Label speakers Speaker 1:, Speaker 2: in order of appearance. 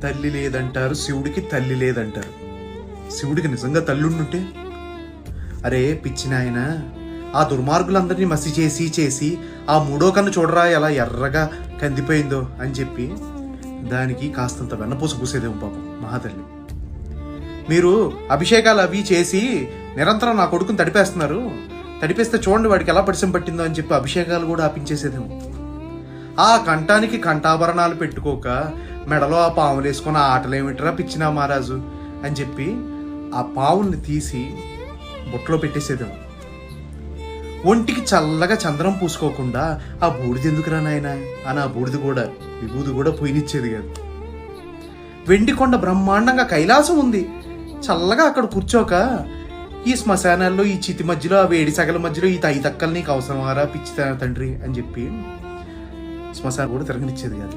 Speaker 1: తల్లి లేదంటారు, శివుడికి తల్లి లేదంటారు. శివుడికి నిజంగా తల్లి ఉండుంటే, అరే పిచ్చినాయన, ఆ దుర్మార్గులందరినీ మసి చేసి ఆ మూడో కన్ను చూడరా ఎలా ఎర్రగా కందిపోయిందో అని చెప్పి దానికి కాస్తంత వెన్నపూస పూసేదేమో పాపం మహాతల్లి. మీరు అభిషేకాలు అవి చేసి నిరంతరం నా కొడుకుని తడిపేస్తున్నారు, తడిపేస్తే చూడండి వాడికి ఎలా పరిచయం పట్టిందో అని చెప్పి అభిషేకాలు కూడా ఆపించేసేదేమో. ఆ కంఠానికి కంఠాభరణాలు పెట్టుకోక మెడలో ఆ పాములు వేసుకొని ఆ ఆటలేమిట్రా పిచ్చినా మహారాజు అని చెప్పి ఆ పావుల్ని తీసి బుట్టలో పెట్టేసేదేమో. ఒంటికి చల్లగా చంద్రం పూసుకోకుండా ఆ బూడిది ఎందుకురా నాయన అని ఆ విభూది కూడా పోయినిచ్చేది కాదు. వెండికొండ బ్రహ్మాండంగా కైలాసం ఉంది, చల్లగా అక్కడ కూర్చోక ఈ శ్మశానాల్లో ఈ చితి మధ్యలో ఆ వేడి సగల మధ్యలో ఈ తక్కలు నీకు అవసరమారా పిచ్చి తండ్రి అని చెప్పి శ్మశానం కూడా తిరగనిచ్చేది కాదు.